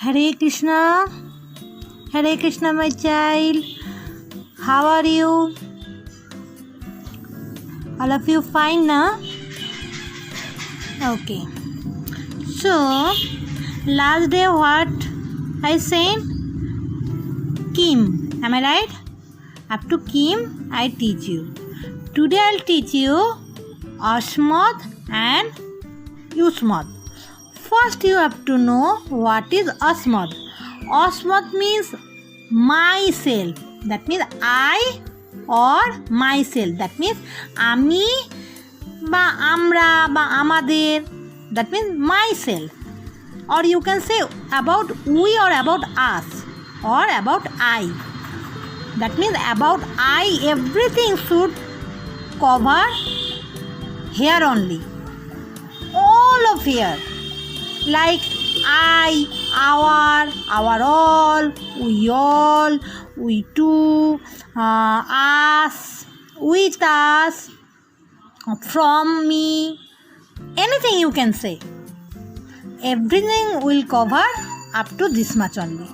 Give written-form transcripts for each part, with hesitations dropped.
Hare Krishna, my child. How are you? All of you fine, na? Okay. So, last day what I said? Kim. Am I right? Up to Kim, I teach you. Today I'll teach you Asmath and Yusmath. First you have to know what is Asmath. Asmath means myself. That means I or myself. That means আমি বা আমরা বা আমাদের. That means myself. Or you can say about we or about us or about I. That means about I, everything should cover here only. All of here. Like I, our all, we two, us, with us, from me, anything you can say. Everything will cover up to this much only.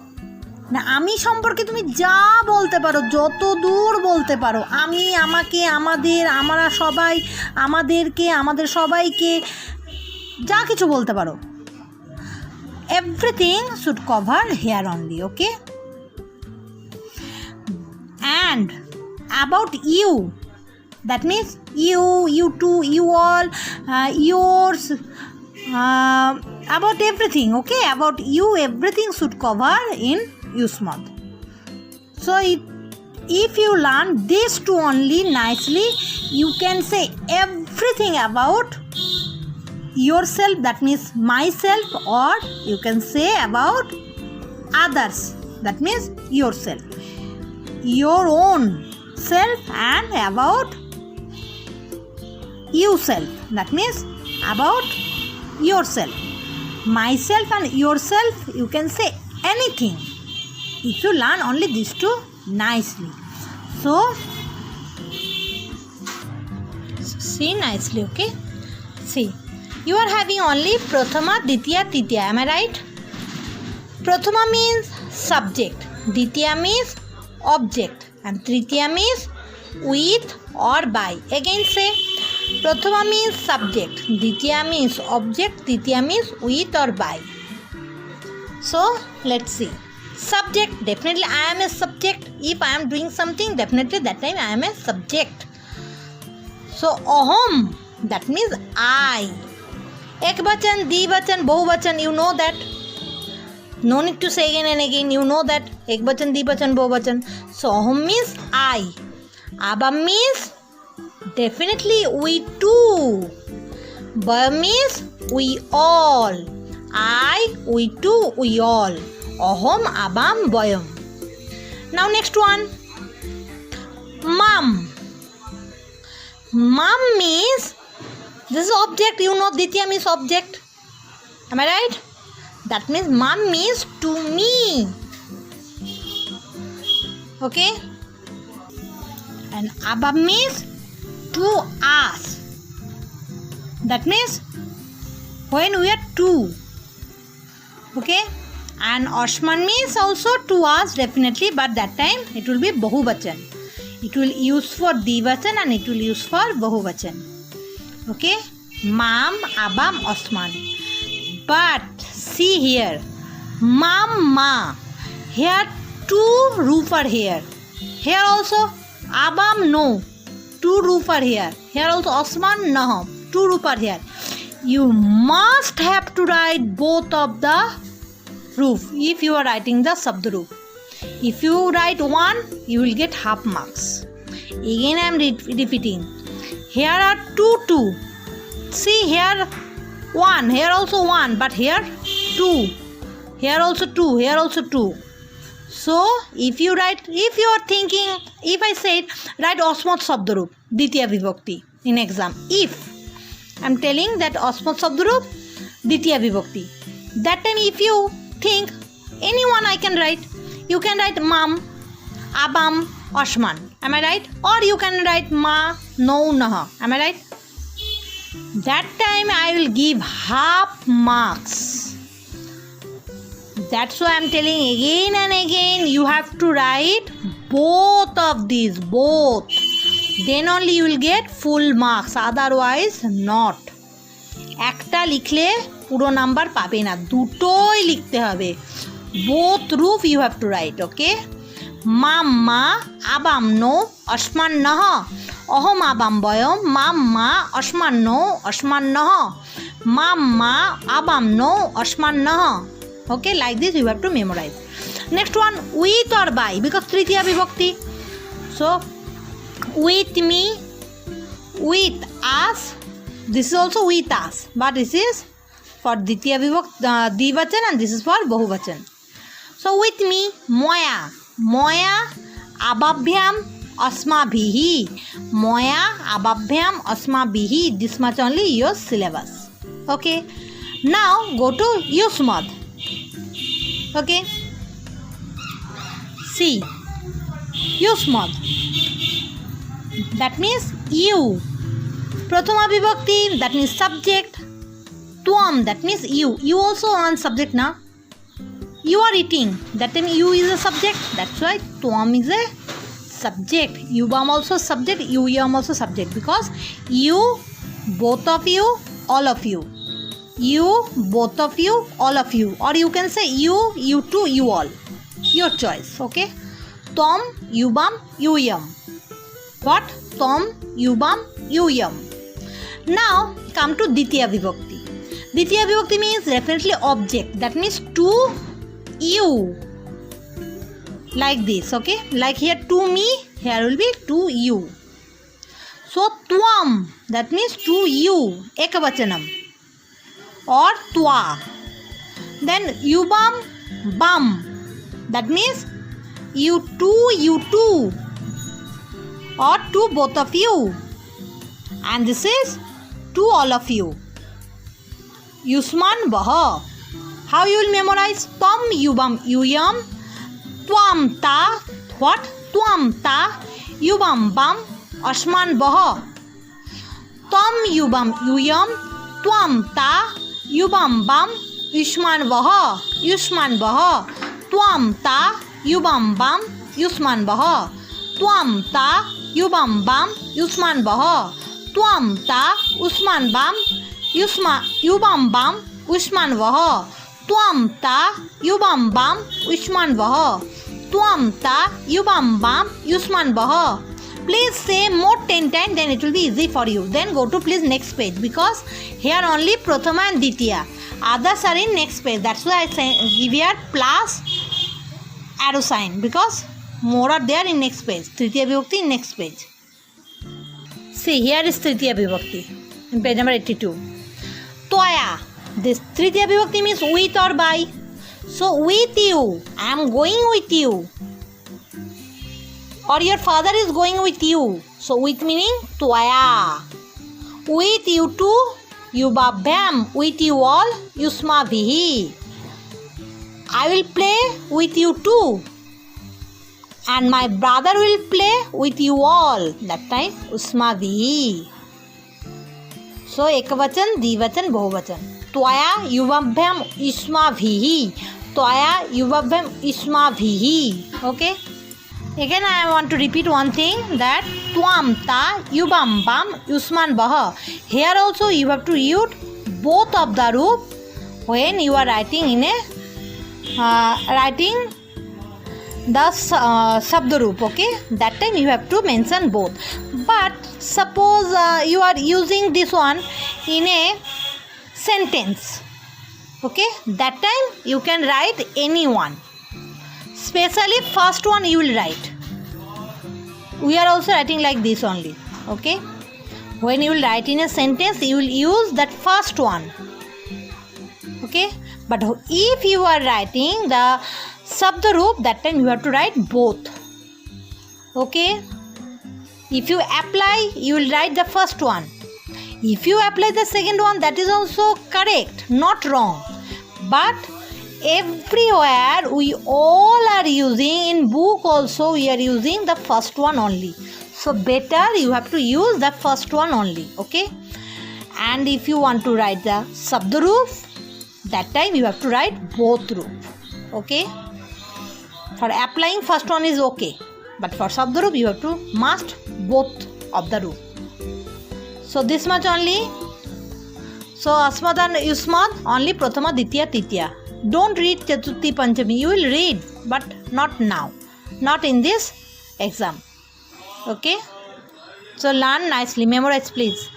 না আমি সম্পর্কে তুমি যা বলতে পারো, যত দূর বলতে পারো, আমি, আমাকে, আমাদের, আমরা সবাই, আমাদেরকে, আমাদের সবাইকে, যা কিছু বলতে পারো. Everything should cover here only, okay? And about you, that means you two, you all, yours, about everything, okay? About you, everything should cover in Yusmath. So if you learn these two only nicely, you can say everything about yourself, that means myself, or you can say about others, that means yourself, your own self, and about yourself, that means about yourself. Myself and yourself, you can say anything if you learn only these two nicely. So see nicely, okay? See, you are having only Prathama, Ditya, Titiya. Am I right? Prathama means subject, Ditya means object, and Tritiya means with or by. Again say, Prathama means subject, Ditya means object, Titiya means with or by. So let's see. Subject, definitely I am a subject. If I am doing something, definitely that time I am a subject. So aham, that means I. Ekvachan, Dvachan, Bahuvachan, you know that. No need to say again and again, you know that. Ekvachan, Dvachan, Bahuvachan. So aham means I. Abam means definitely we too. Bayam means we all. I, we too, we all. Aham, abam, bayam. Now next one. Mom. Mom means, this is object, you know, Ditya means object. Am I right? That means mom means to me. Okay? And abam means to us. That means when we are two. Okay? And Ashman means also to us, definitely, but that time it will be Bahuvachan. It will use for Dvachan and it will use for Bahuvachan. Okay? Mam, Abam, Osman. But see here. Mama. Here two roof are here. Here also Abam no. Two roof are here. Here also Osman no. Two roof are here. You must have to write both of the roof if you are writing the Sabdrup. If you write one, you will get half marks. Again I am repeating. Here are two. See here one, here also one, but here two. Here also two, here also two. So if you write, if you are thinking, if I said write Asmath Sabdrup, Ditya Vibhakti in exam. If I am telling that Asmath Sabdrup, Ditya Vibhakti. That time if you think anyone I can write, you can write Mam, Abam, Ashman. Am I right? Or you can write Ma, No, Naha. Am I right? That time I will give half marks. That's why I'm telling again and again, you have to write both of these, both. Then only you will get full marks, otherwise not. একটা লিখলে পুরো number পাবে না, দুটোই লিখতে হবে। Both roof you have to write, okay? Mamma abamno ashmannah ahom abamboyom mamma ashmanno ashmannah mamma abamno ashmannah. Okay, like this you have to memorize. Next one, with or by, because tritiya vibhakti. So with me, with us, this is also with us, but this is for ditiya vibhakti dvivachan and this is for bahuvachan. So with me, moya, moya ababhyam asmabhihi, moya ababhyam asmabhihi, this much only your syllabus. Okay, now go to yusmad. Okay, see, yusmad, that means you. Prathama vibhakti, that means subject. Tvam, that means you. You also on subject now. You are eating, that time you is a subject. That's why tvam is a subject. Yubam also subject, yum also subject, because you, both of you, all of you. You, both of you, all of you, or you can say you, you two, you all, your choice. Okay, tom, yubam, yum. What? Tom, yubam, yum. Now come to ditiya vibhakti. Ditiya vibhakti means definitely object, that means to you, like this. Okay, like here to me, here will be to you. So tvam, that means to you, ekavachanam, or twa. Then yubam, bam, that means you two, or to both of you, and this is to all of you. Yusman baha, how you will memorize? Tam yubam yum, tvam ta, what? Tvam ta, yubam bam, ashman baha. Tam yubam yum, tvam ta, yubam bam, yushman baha, yushman baha. Tvam ta, yubam bam, yusman baha. Tvam ta, yubam bam, yusman baha. Tvam ta, usman bam, yubam bam, ushman baha. Tvam ta, yubam bam, ushman baha. Tvam ta, yubam bam, yusman baha. Please say more 10 times, then it will be easy for you. Then go to please next page, because here only prathama and ditiya, others are in next page. That's why I say give here plus arrow sign, because more are there in next page. Tritiya vibhakti in next page. See, here is tritiya vibhakti in page number 82. Toya, this tritiya vibhakti means with or by. So with you, I am going with you, or your father is going with you. So with meaning toya. With you two, yubabhyam, with you all, yusmabhihi. I will play with you too, and my brother will play with you all. That time usmabhihi. So ekavachan, dvivachan, bahuvachan. Tvaya yuvabhyam ismabhihi. Tvaya yuvabhyam ismabhihi. Okay. Again I want to repeat one thing, that tvam ta, yubam bam, yusman baha. Here also you have to use both of the root when you are writing in a writing the sabdaroop. Okay, that time you have to mention both. But suppose you are using this one in a sentence, okay, that time you can write any one, especially first one you will write. We are also writing like this only. Okay, when you will write in a sentence, you will use that first one. Okay, but if you are writing the sabdaroop, that time you have to write both. Okay, if you apply, you will write the first one. If you apply the second one, that is also correct, not wrong. But everywhere we all are using, in book also we are using the first one only. So better you have to use the first one only. Okay, and if you want to write the sabdaroop, that time you have to write both roop. Okay. For applying, first one is okay, but for Sabdarup you have to must both of the root. So this much only. So Asmad and Yusmad only Prathama, Ditya, Titya. Don't read Chaturthi Panchami. You will read, but not now, not in this exam. Okay. So learn nicely. Memorize, please.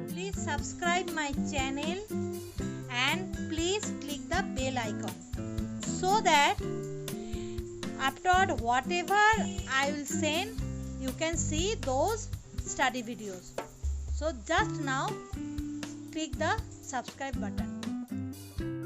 Please subscribe my channel and please click the bell icon so that after whatever I will send, you can see those study videos. So just now click the subscribe button.